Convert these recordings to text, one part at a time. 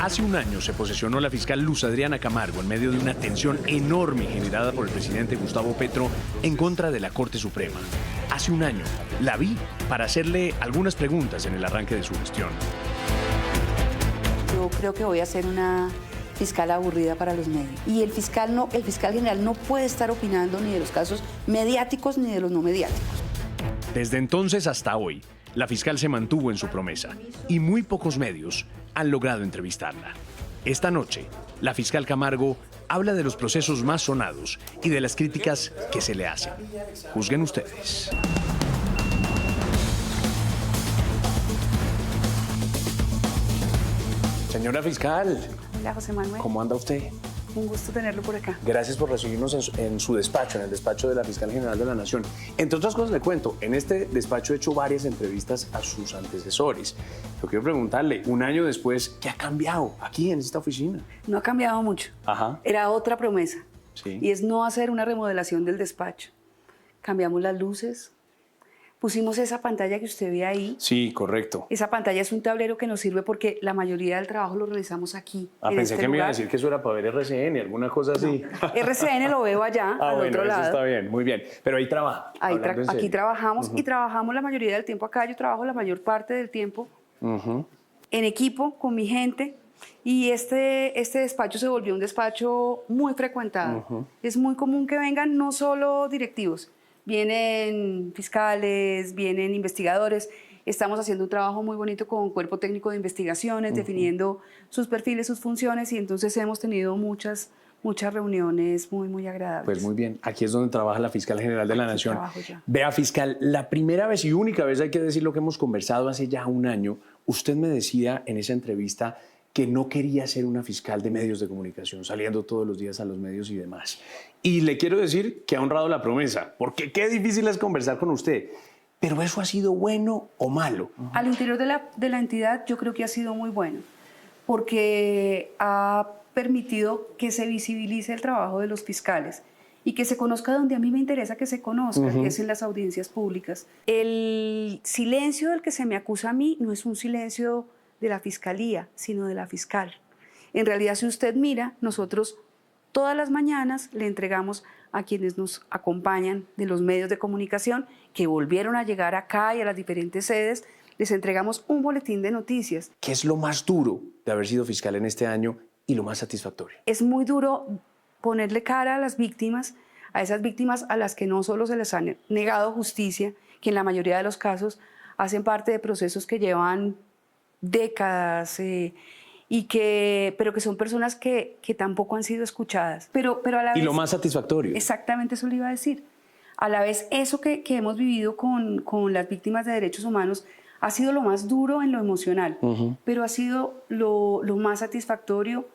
Hace un año se posesionó la fiscal Luz Adriana Camargo en medio de una tensión enorme generada por el presidente Gustavo Petro en contra de la Corte Suprema. Hace un año la vi para hacerle algunas preguntas en el arranque de su gestión. Yo creo que voy a ser una fiscal aburrida para los medios. Y el fiscal general no puede estar opinando ni de los casos mediáticos ni de los no mediáticos. Desde entonces hasta hoy, la fiscal se mantuvo en su promesa y muy pocos medios han logrado entrevistarla. Esta noche, la fiscal Camargo habla de los procesos más sonados y de las críticas que se le hacen. Juzguen ustedes. Señora fiscal. Hola, José Manuel. ¿Cómo anda usted? Un gusto tenerlo por acá. Gracias por recibirnos en su despacho, en el despacho de la Fiscal General de la Nación. Entre otras cosas le cuento, en este despacho he hecho varias entrevistas a sus antecesores. Yo quiero preguntarle, un año después, ¿qué ha cambiado aquí en esta oficina? No ha cambiado mucho. Ajá. Era otra promesa. Sí. Y es no hacer una remodelación del despacho. Cambiamos las luces. Pusimos esa pantalla que usted ve ahí. Sí, correcto. Esa pantalla es un tablero que nos sirve porque la mayoría del trabajo lo realizamos aquí. Pensé que me iba a decir que eso era para ver RCN, alguna cosa así. RCN lo veo allá, al otro lado. Eso está bien, muy bien. Pero ahí trabaja. Aquí trabajamos y trabajamos la mayoría del tiempo acá. Yo trabajo la mayor parte del tiempo en equipo, con mi gente. Y este despacho se volvió un despacho muy frecuentado. Es muy común que vengan no solo directivos, vienen fiscales, vienen investigadores. Estamos haciendo un trabajo muy bonito con Cuerpo Técnico de Investigaciones, definiendo sus perfiles, sus funciones, y entonces hemos tenido muchas reuniones muy agradables. Pues muy bien, aquí es donde trabaja la Fiscal General de la Nación. Trabajo ya. Vea, fiscal, la primera vez y única vez, hay que decir lo que hemos conversado hace ya un año, usted me decía en esa entrevista que no quería ser una fiscal de medios de comunicación, saliendo todos los días a los medios y demás. Y le quiero decir que ha honrado la promesa, porque qué difícil es conversar con usted. ¿Pero eso ha sido bueno o malo? Al interior de la entidad yo creo que ha sido muy bueno, porque ha permitido que se visibilice el trabajo de los fiscales y que se conozca donde a mí me interesa que se conozca, que es en las audiencias públicas. El silencio del que se me acusa a mí no es un silencio de la fiscalía, sino de la fiscal. En realidad, si usted mira, nosotros todas las mañanas le entregamos a quienes nos acompañan de los medios de comunicación que volvieron a llegar acá y a las diferentes sedes, les entregamos un boletín de noticias. ¿Qué es lo más duro de haber sido fiscal en este año y lo más satisfactorio? Es muy duro ponerle cara a las víctimas, a esas víctimas a las que no solo se les ha negado justicia, que en la mayoría de los casos hacen parte de procesos que llevan décadas, pero que son personas que tampoco han sido escuchadas. Pero a la vez, ¿y lo más satisfactorio? Exactamente, eso le iba a decir. A la vez, eso que hemos vivido con las víctimas de derechos humanos ha sido lo más duro en lo emocional, pero ha sido lo más satisfactorio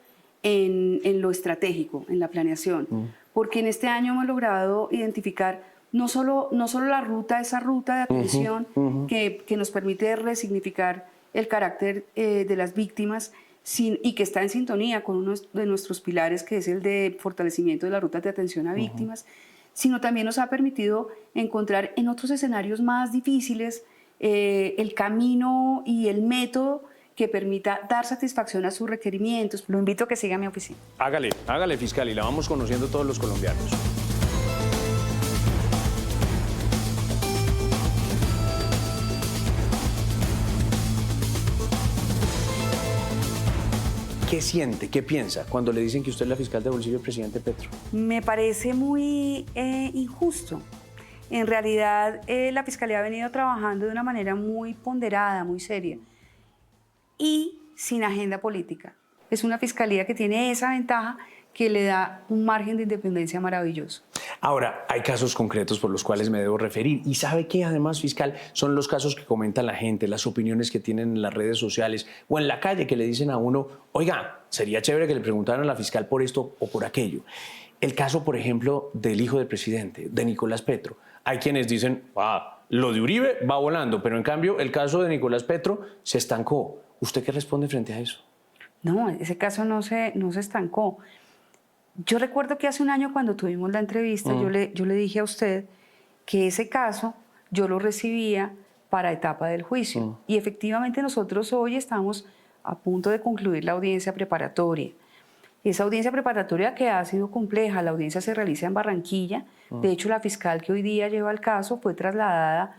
en lo estratégico, en la planeación. Porque en este año hemos logrado identificar no solo la ruta, esa ruta de atención que nos permite resignificar el carácter de las víctimas y que está en sintonía con uno de nuestros pilares, que es el de fortalecimiento de las rutas de atención a víctimas, sino también nos ha permitido encontrar en otros escenarios más difíciles el camino y el método que permita dar satisfacción a sus requerimientos. Lo invito a que siga mi oficina. Hágale, fiscal, y la vamos conociendo todos los colombianos. ¿Qué siente, qué piensa cuando le dicen que usted es la fiscal de bolsillo del presidente Petro? Me parece muy injusto. En realidad, la Fiscalía ha venido trabajando de una manera muy ponderada, muy seria y sin agenda política. Es una Fiscalía que tiene esa ventaja que le da un margen de independencia maravilloso. Ahora, hay casos concretos por los cuales me debo referir. ¿Y sabe qué, además, fiscal? Son los casos que comenta la gente, las opiniones que tienen en las redes sociales o en la calle, que le dicen a uno, oiga, sería chévere que le preguntaran a la fiscal por esto o por aquello. El caso, por ejemplo, del hijo del presidente, de Nicolás Petro. Hay quienes dicen, lo de Uribe va volando, pero en cambio el caso de Nicolás Petro se estancó. ¿Usted qué responde frente a eso? No, ese caso no se estancó. Yo recuerdo que hace un año, cuando tuvimos la entrevista, yo le dije a usted que ese caso yo lo recibía para etapa del juicio. Y efectivamente nosotros hoy estamos a punto de concluir la audiencia preparatoria. Esa audiencia preparatoria que ha sido compleja, la audiencia se realiza en Barranquilla. De hecho, la fiscal que hoy día lleva el caso fue trasladada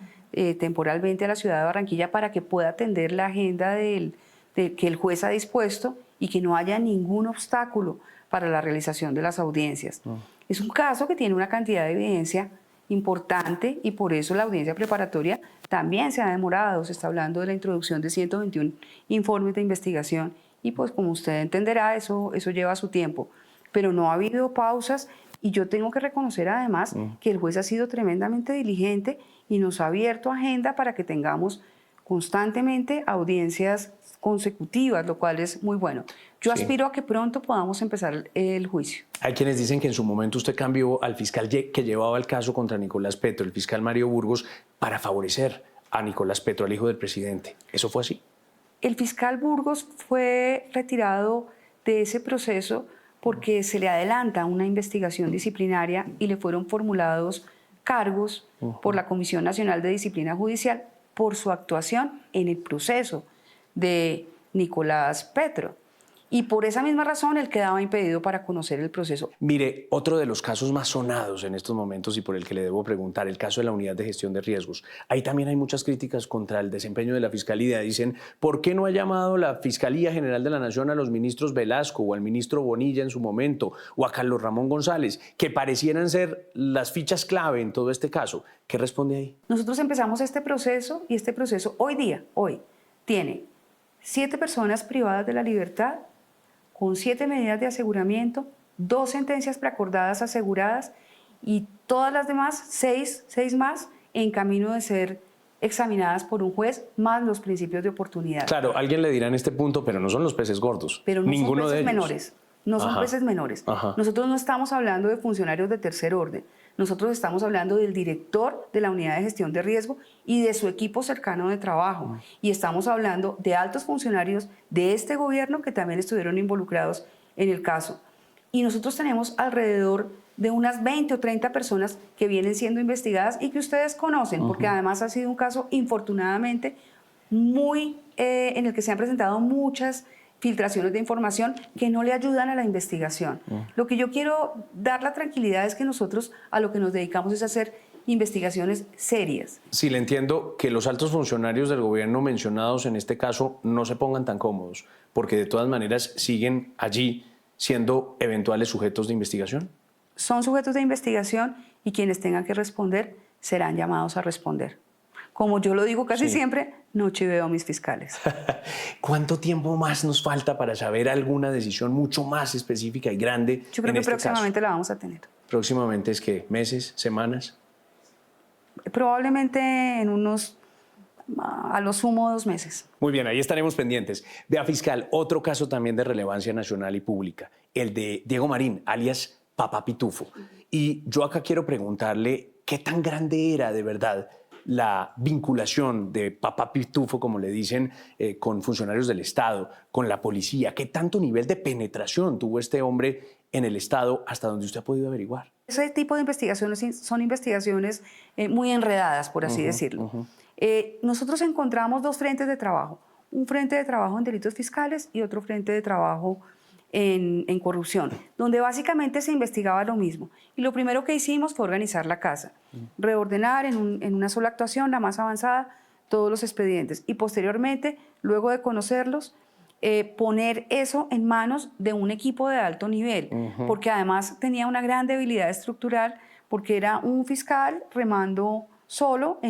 temporalmente a la ciudad de Barranquilla para que pueda atender la agenda que el juez ha dispuesto y que no haya ningún obstáculo para la realización de las audiencias. Es un caso que tiene una cantidad de evidencia importante y por eso la audiencia preparatoria también se ha demorado. Se está hablando de la introducción de 121 informes de investigación y pues como usted entenderá, eso lleva su tiempo. Pero no ha habido pausas y yo tengo que reconocer además que el juez ha sido tremendamente diligente y nos ha abierto agenda para que tengamos constantemente audiencias consecutivas, lo cual es muy bueno. Yo aspiro a que pronto podamos empezar el juicio. Hay quienes dicen que en su momento usted cambió al fiscal que llevaba el caso contra Nicolás Petro, el fiscal Mario Burgos, para favorecer a Nicolás Petro, al hijo del presidente. ¿Eso fue así? El fiscal Burgos fue retirado de ese proceso porque se le adelanta una investigación disciplinaria y le fueron formulados cargos por la Comisión Nacional de Disciplina Judicial por su actuación en el proceso de Nicolás Petro. Y por esa misma razón él quedaba impedido para conocer el proceso. Mire, otro de los casos más sonados en estos momentos y por el que le debo preguntar, el caso de la Unidad de Gestión de Riesgos. Ahí también hay muchas críticas contra el desempeño de la Fiscalía. Dicen, ¿por qué no ha llamado la Fiscalía General de la Nación a los ministros Velasco o al ministro Bonilla en su momento o a Carlos Ramón González, que parecieran ser las fichas clave en todo este caso? ¿Qué responde ahí? Nosotros empezamos este proceso y este proceso hoy tiene 7 personas privadas de la libertad, con 7 medidas de aseguramiento, 2 sentencias preacordadas aseguradas y todas las demás, 6 más, en camino de ser examinadas por un juez, más los principios de oportunidad. Claro, alguien le dirá en este punto, pero no son los peces gordos. Pero no ninguno son de peces ellos. menores. No son peces menores. Nosotros no estamos hablando de funcionarios de tercer orden. Nosotros estamos hablando del director de la Unidad de Gestión de Riesgo y de su equipo cercano de trabajo. Y estamos hablando de altos funcionarios de este gobierno que también estuvieron involucrados en el caso. Y nosotros tenemos alrededor de unas 20 o 30 personas que vienen siendo investigadas y que ustedes conocen, porque además ha sido un caso, infortunadamente, muy en el que se han presentado muchas filtraciones de información que no le ayudan a la investigación. Lo que yo quiero dar la tranquilidad es que nosotros a lo que nos dedicamos es a hacer investigaciones serias. Sí, le entiendo que los altos funcionarios del gobierno mencionados en este caso no se pongan tan cómodos, porque de todas maneras siguen allí siendo eventuales sujetos de investigación. Son sujetos de investigación y quienes tengan que responder serán llamados a responder. Como yo lo digo casi siempre, no chiveo a mis fiscales. ¿Cuánto tiempo más nos falta para saber alguna decisión mucho más específica y grande? Yo creo que próximamente la vamos a tener. ¿Próximamente es qué? ¿Meses? ¿Semanas? Probablemente en unos, a lo sumo, 2 meses. Muy bien, ahí estaremos pendientes. Vea, fiscal, otro caso también de relevancia nacional y pública, el de Diego Marín, alias Papá Pitufo. Y yo acá quiero preguntarle qué tan grande era de verdad la vinculación de Papá Pitufo, como le dicen, con funcionarios del Estado, con la policía. ¿Qué tanto nivel de penetración tuvo este hombre en el Estado hasta donde usted ha podido averiguar? Ese tipo de investigaciones son investigaciones muy enredadas, por así decirlo. Nosotros encontramos 2 frentes de trabajo. Un frente de trabajo en delitos fiscales y otro frente de trabajo en corrupción, donde básicamente se investigaba lo mismo. Y lo primero que hicimos fue organizar la casa, reordenar en una sola actuación, la más avanzada, todos los expedientes. Y posteriormente, luego de conocerlos, poner eso en manos de un equipo de alto nivel, porque además tenía una gran debilidad estructural, porque era un fiscal remando solo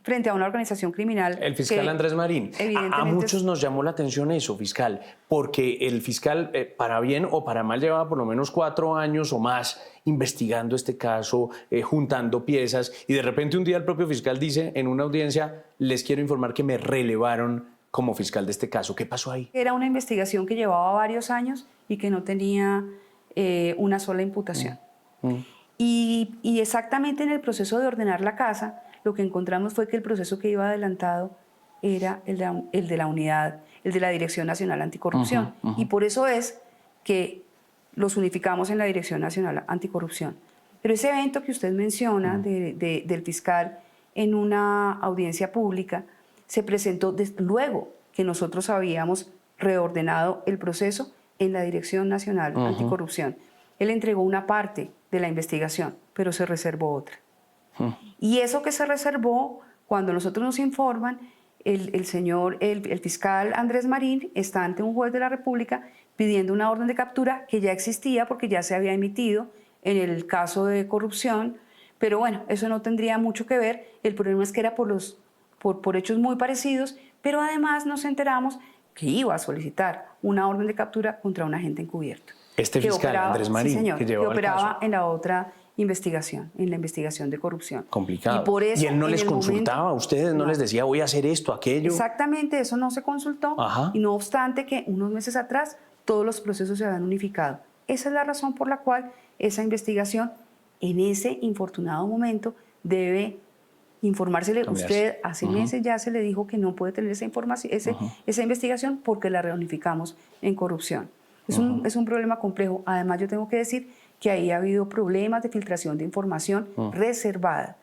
frente a una organización criminal. El fiscal Andrés Marín. A muchos nos llamó la atención eso, fiscal, porque el fiscal, para bien o para mal, llevaba por lo menos 4 años o más investigando este caso, juntando piezas, y de repente un día el propio fiscal dice en una audiencia, les quiero informar que me relevaron como fiscal de este caso. ¿Qué pasó ahí? Era una investigación que llevaba varios años y que no tenía una sola imputación. Y exactamente en el proceso de ordenar la casa, lo que encontramos fue que el proceso que iba adelantado era el de la unidad, el de la Dirección Nacional Anticorrupción. Y por eso es que los unificamos en la Dirección Nacional Anticorrupción. Pero ese evento que usted menciona del fiscal en una audiencia pública se presentó luego que nosotros habíamos reordenado el proceso en la Dirección Nacional Anticorrupción. Él entregó una parte de la investigación, pero se reservó otra. Y eso que se reservó, cuando nosotros nos informan, el fiscal Andrés Marín está ante un juez de la República pidiendo una orden de captura que ya existía porque ya se había emitido en el caso de corrupción, pero bueno, eso no tendría mucho que ver. El problema es que era por hechos muy parecidos, pero además nos enteramos que iba a solicitar una orden de captura contra un agente encubierto. Este fiscal, Andrés Marín, sí, señor, que llevaba el operaba caso. en la otra investigación, en la investigación de corrupción. Complicado. Y por eso, ¿Y él no en les el consultaba a ustedes? ¿No les decía, voy a hacer esto, aquello? Exactamente, eso no se consultó. Ajá. Y no obstante que unos meses atrás todos los procesos se habían unificado. Esa es la razón por la cual esa investigación, en ese infortunado momento, debe informársele. Usted hace meses ya se le dijo que no puede tener esa información, esa investigación, porque la reunificamos en corrupción. Es un problema complejo. Además, yo tengo que decir que ahí ha habido problemas de filtración de información reservada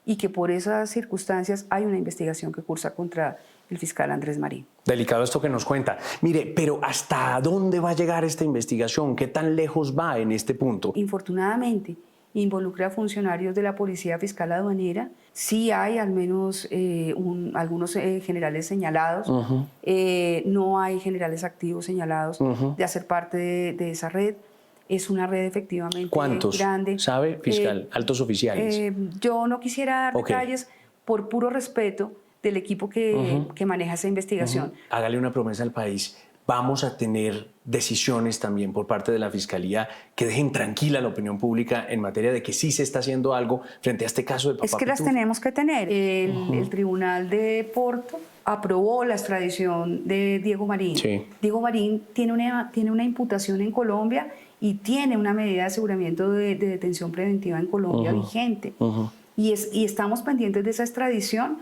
y que por esas circunstancias hay una investigación que cursa contra el fiscal Andrés Marín. Delicado esto que nos cuenta. Mire, pero ¿hasta dónde va a llegar esta investigación? ¿Qué tan lejos va en este punto? Infortunadamente, involucra a funcionarios de la Policía Fiscal Aduanera. Sí hay al menos algunos generales señalados. No hay generales activos señalados de hacer parte de esa red. Es una red efectivamente ¿Cuántos? grande. ¿Sabe, fiscal? Altos oficiales. Yo no quisiera dar detalles por puro respeto del equipo que maneja esa investigación. Hágale una promesa al país. Vamos a tener decisiones también por parte de la Fiscalía que dejen tranquila a la opinión pública en materia de que sí se está haciendo algo frente a este caso de Papá Es que las Pitufo. tenemos que tener. El Tribunal de Porto aprobó la extradición de Diego Marín. Sí. Diego Marín tiene una imputación en Colombia y tiene una medida de aseguramiento de detención preventiva en Colombia vigente. Y estamos pendientes de esa extradición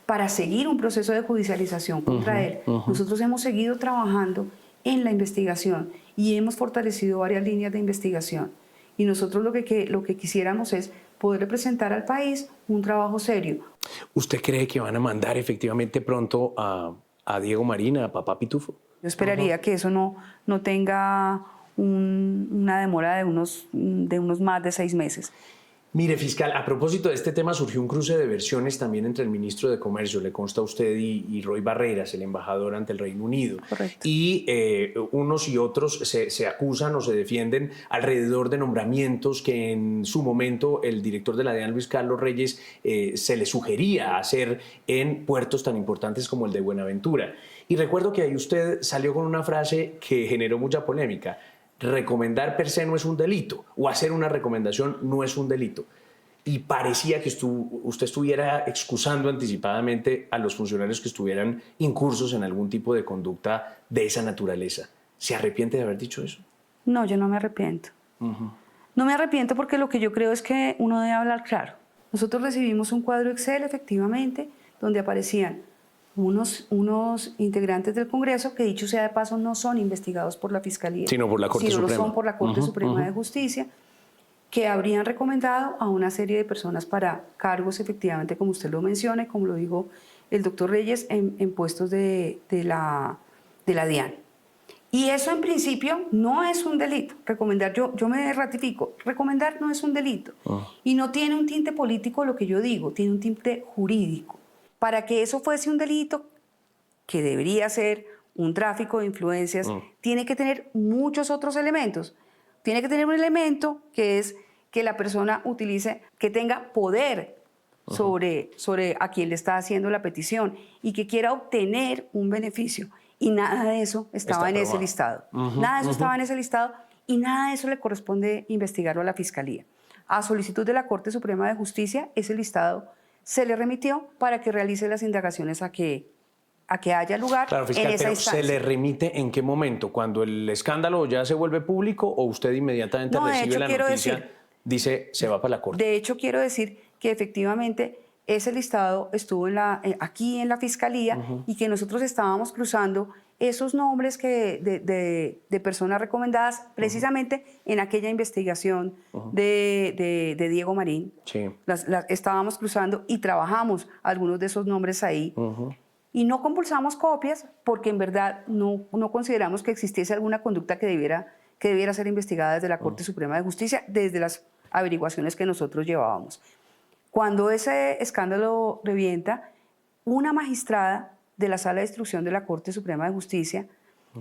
para seguir un proceso de judicialización contra él. Nosotros hemos seguido trabajando en la investigación y hemos fortalecido varias líneas de investigación. Y nosotros lo que quisiéramos es poder presentar al país un trabajo serio. ¿Usted cree que van a mandar efectivamente pronto a Diego Marín, a Papá Pitufo? Yo esperaría que eso no tenga una demora de unos más de 6 meses. Mire, fiscal, a propósito de este tema surgió un cruce de versiones también entre el ministro de Comercio, le consta a usted, y Roy Barreras, el embajador ante el Reino Unido. Correcto. Y unos y otros se acusan o se defienden alrededor de nombramientos que en su momento el director de la DEAN, Luis Carlos Reyes, se le sugería hacer en puertos tan importantes como el de Buenaventura. Y recuerdo que ahí usted salió con una frase que generó mucha polémica. Recomendar per se no es un delito, o hacer una recomendación no es un delito. Y parecía que usted estuviera excusando anticipadamente a los funcionarios que estuvieran incursos en algún tipo de conducta de esa naturaleza. ¿Se arrepiente de haber dicho eso? No, yo no me arrepiento. No me arrepiento porque lo que yo creo es que uno debe hablar claro. Nosotros recibimos un cuadro Excel, efectivamente, donde aparecían unos integrantes del Congreso que, dicho sea de paso, no son investigados por la Fiscalía, sino por la Corte sino Suprema. lo son por la Corte Suprema de Justicia, que habrían recomendado a una serie de personas para cargos, efectivamente, como usted lo menciona y como lo dijo el doctor Reyes, en puestos de la DIAN. Y eso en principio no es un delito. Recomendar, yo me ratifico, recomendar no es un delito. Y no tiene un tinte político lo que yo digo, tiene un tinte jurídico. Para que eso fuese un delito, que debería ser un tráfico de influencias, tiene que tener muchos otros elementos. Tiene que tener un elemento que es que la persona utilice, que tenga poder sobre a quien le está haciendo la petición y que quiera obtener un beneficio. Y nada de eso estaba en ese listado. Nada de eso estaba en ese listado y nada de eso le corresponde investigarlo a la Fiscalía. A solicitud de la Corte Suprema de Justicia, ese listado se le remitió para que realice las indagaciones a que haya lugar, claro, fiscal, en esa pero instancia. ¿se le remite en qué momento? ¿Cuando el escándalo ya se vuelve público o usted inmediatamente recibe la noticia, dice se va para la Corte? De hecho, quiero decir que efectivamente ese listado estuvo aquí en la Fiscalía y que nosotros estábamos cruzando esos nombres de personas recomendadas precisamente en aquella investigación de Diego Marín. Sí. Estábamos cruzando y trabajamos algunos de esos nombres ahí. Y no compulsamos copias porque en verdad no consideramos que existiese alguna conducta que debiera ser investigada desde la Corte Suprema de Justicia, desde las averiguaciones que nosotros llevábamos. Cuando ese escándalo revienta, una magistrada de la Sala de Instrucción de la Corte Suprema de Justicia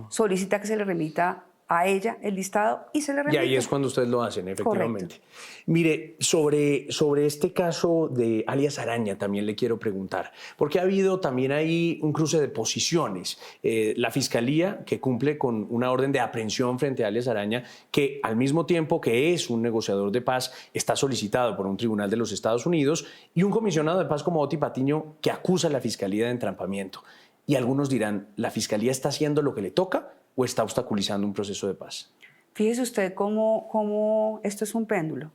solicita que se le remita a ella el listado y se le remite. Y ahí es cuando ustedes lo hacen, efectivamente. Correcto. Mire, sobre este caso de alias Araña también le quiero preguntar, porque ha habido también ahí un cruce de posiciones. La Fiscalía, que cumple con una orden de aprehensión frente a alias Araña, que al mismo tiempo que es un negociador de paz, está solicitado por un tribunal de los Estados Unidos, y un comisionado de paz como Oti Patiño, que acusa a la Fiscalía de entrampamiento. Y algunos dirán, ¿la Fiscalía está haciendo lo que le toca o está obstaculizando un proceso de paz? Fíjese usted cómo esto es un péndulo.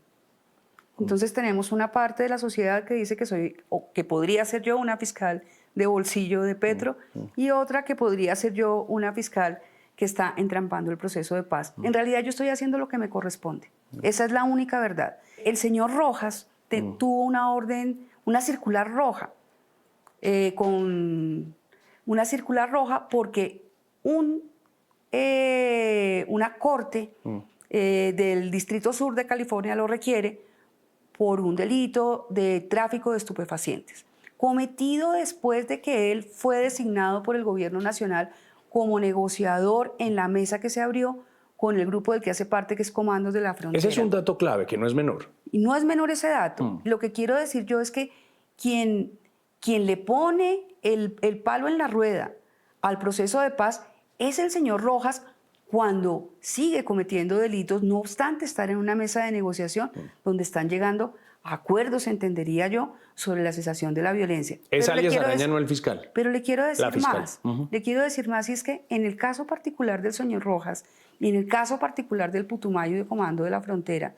Entonces tenemos una parte de la sociedad que dice que soy, o que podría ser yo una fiscal de bolsillo de Petro, y otra que podría ser yo una fiscal que está entrampando el proceso de paz. En realidad yo estoy haciendo lo que me corresponde. Esa es la única verdad. El señor Rojas tuvo una orden, una circular roja, porque una corte del Distrito Sur de California lo requiere por un delito de tráfico de estupefacientes, cometido después de que él fue designado por el gobierno nacional como negociador en la mesa que se abrió con el grupo del que hace parte, que es Comandos de la Frontera. Ese es un dato clave, que no es menor. Y no es menor ese dato. Lo que quiero decir yo es que quien le pone el palo en la rueda al proceso de paz es el señor Rojas, cuando sigue cometiendo delitos, no obstante estar en una mesa de negociación donde están llegando a acuerdos, entendería yo, sobre la cesación de la violencia. Es alias Araña, no el fiscal. Pero le quiero decir más. Uh-huh. Le quiero decir más, y es que en el caso particular del señor Rojas y en el caso particular del Putumayo de Comando de la Frontera,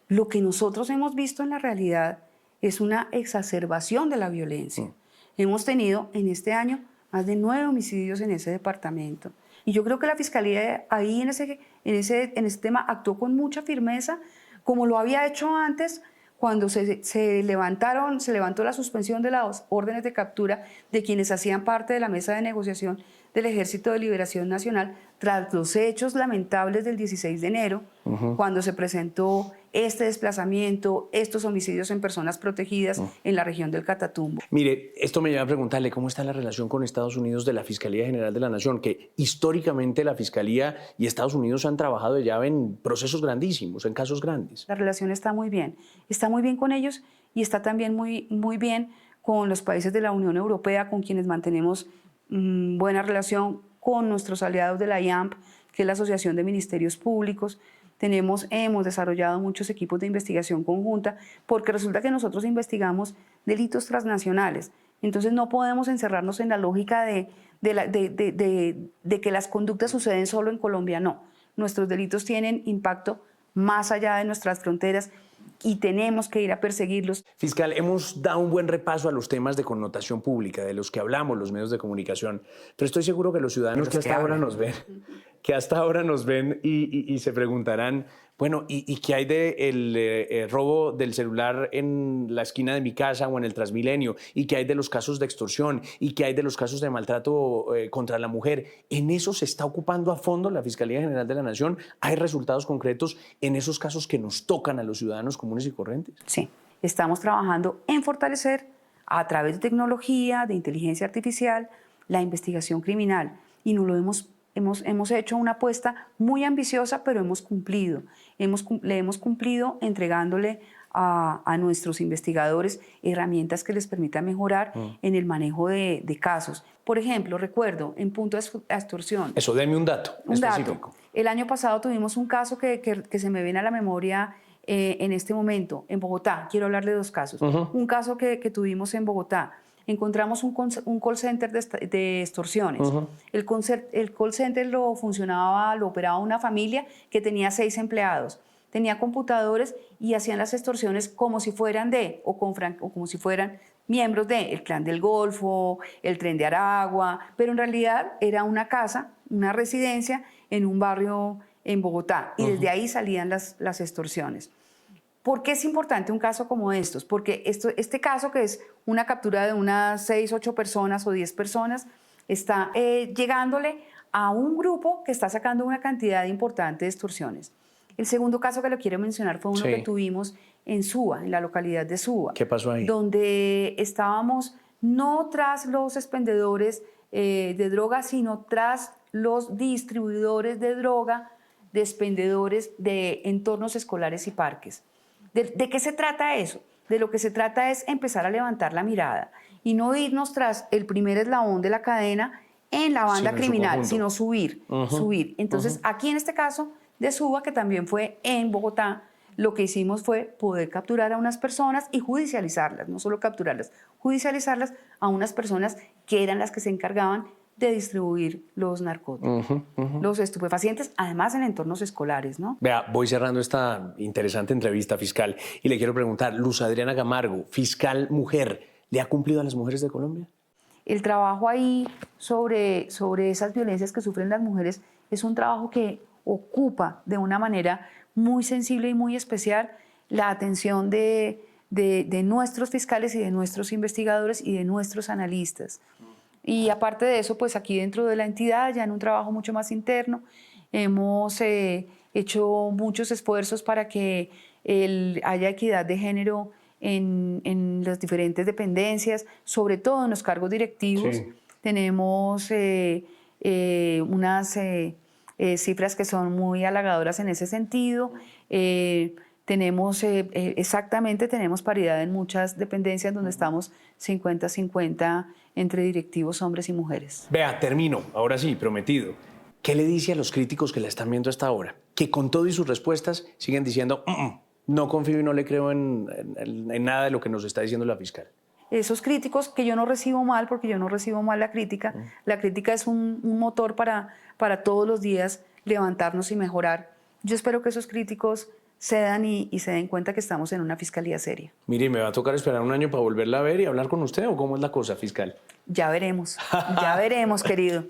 lo que nosotros hemos visto en la realidad es una exacerbación de la violencia. Hemos tenido en este año más de 9 homicidios en ese departamento. Y yo creo que la Fiscalía ahí en ese tema actuó con mucha firmeza, como lo había hecho antes, cuando se levantó la suspensión de las órdenes de captura de quienes hacían parte de la mesa de negociación del Ejército de Liberación Nacional tras los hechos lamentables del 16 de enero, cuando se presentó este desplazamiento, estos homicidios en personas protegidas en la región del Catatumbo. Mire, esto me lleva a preguntarle cómo está la relación con Estados Unidos de la Fiscalía General de la Nación, que históricamente la Fiscalía y Estados Unidos han trabajado ya en procesos grandísimos, en casos grandes. La relación está muy bien con ellos, y está también muy bien con los países de la Unión Europea, con quienes mantenemos buena relación, con nuestros aliados de la IAMP, que es la Asociación de Ministerios Públicos. Hemos desarrollado muchos equipos de investigación conjunta, porque resulta que nosotros investigamos delitos transnacionales. Entonces no podemos encerrarnos en la lógica de que las conductas suceden solo en Colombia. No, nuestros delitos tienen impacto más allá de nuestras fronteras y tenemos que ir a perseguirlos. Fiscal, hemos dado un buen repaso a los temas de connotación pública, de los que hablamos los medios de comunicación, pero estoy seguro que los ciudadanos que hasta ahora nos ven y se preguntarán, bueno, ¿y qué hay del robo del celular en la esquina de mi casa o en el Transmilenio? ¿Y qué hay de los casos de extorsión? ¿Y qué hay de los casos de maltrato contra la mujer? ¿En eso se está ocupando a fondo la Fiscalía General de la Nación? ¿Hay resultados concretos en esos casos que nos tocan a los ciudadanos comunes y corrientes? Sí, estamos trabajando en fortalecer a través de tecnología, de inteligencia artificial, la investigación criminal, y nos lo hemos hecho una apuesta muy ambiciosa, pero hemos cumplido. Le hemos cumplido entregándole a nuestros investigadores herramientas que les permitan mejorar en el manejo de casos. Por ejemplo, recuerdo, en punto de extorsión. Eso, deme un dato específico. El año pasado tuvimos un caso que se me viene a la memoria en este momento, en Bogotá. Quiero hablarle de 2 casos. Un caso que tuvimos en Bogotá. Encontramos un call center de extorsiones. El call center lo operaba una familia que tenía 6 empleados. Tenía computadores y hacían las extorsiones como si fueran como si fueran miembros del Clan del Golfo, el Tren de Aragua, pero en realidad era una casa, una residencia en un barrio en Bogotá, y desde ahí salían las extorsiones. ¿Por qué es importante un caso como estos? Porque este caso, que es una captura de unas 6, 8 personas o 10 personas, está llegándole a un grupo que está sacando una cantidad importante de extorsiones. El segundo caso que lo quiero mencionar fue uno que tuvimos en Suba, en la localidad de Suba. ¿Qué pasó ahí? Donde estábamos no tras los expendedores de droga, sino tras los distribuidores de droga, de expendedores de entornos escolares y parques. ¿De qué se trata eso? De lo que se trata es empezar a levantar la mirada y no irnos tras el primer eslabón de la cadena en la banda criminal, sino subir, subir. Entonces, aquí en este caso de Suba, que también fue en Bogotá, lo que hicimos fue poder capturar a unas personas y judicializarlas, no solo capturarlas, judicializarlas a unas personas que eran las que se encargaban de distribuir los narcóticos, los estupefacientes, además en entornos escolares, ¿no? Vea, voy cerrando esta interesante entrevista, fiscal, y le quiero preguntar, Luz Adriana Camargo, fiscal mujer, ¿le ha cumplido a las mujeres de Colombia? El trabajo ahí sobre esas violencias que sufren las mujeres es un trabajo que ocupa de una manera muy sensible y muy especial la atención de nuestros fiscales y de nuestros investigadores y de nuestros analistas. Y aparte de eso, pues aquí dentro de la entidad, ya en un trabajo mucho más interno, hemos hecho muchos esfuerzos para que haya equidad de género en las diferentes dependencias, sobre todo en los cargos directivos. Sí. Tenemos unas cifras que son muy halagadoras en ese sentido. Tenemos tenemos paridad en muchas dependencias donde estamos 50-50 entre directivos hombres y mujeres. Vea, termino, ahora sí, prometido. ¿Qué le dice a los críticos que la están viendo hasta ahora? Que con todo y sus respuestas siguen diciendo no confío y no le creo en nada de lo que nos está diciendo la fiscal. Esos críticos que yo no recibo mal, porque yo no recibo mal la crítica. La crítica es un motor para todos los días levantarnos y mejorar. Yo espero que esos críticos cedan y se den cuenta que estamos en una fiscalía seria. Mire, ¿me va a tocar esperar un año para volverla a ver y hablar con usted o cómo es la cosa, fiscal? Ya veremos, querido.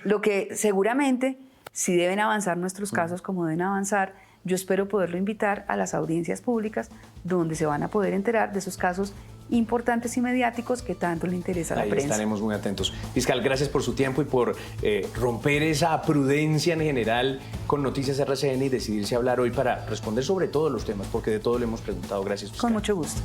Lo que seguramente, si deben avanzar nuestros casos como deben avanzar, yo espero poderlo invitar a las audiencias públicas donde se van a poder enterar de esos casos importantes y mediáticos que tanto le interesa a la prensa. Ahí estaremos muy atentos. Fiscal, gracias por su tiempo y por romper esa prudencia en general con Noticias RCN y decidirse a hablar hoy para responder sobre todos los temas, porque de todo le hemos preguntado. Gracias, fiscal. Con mucho gusto.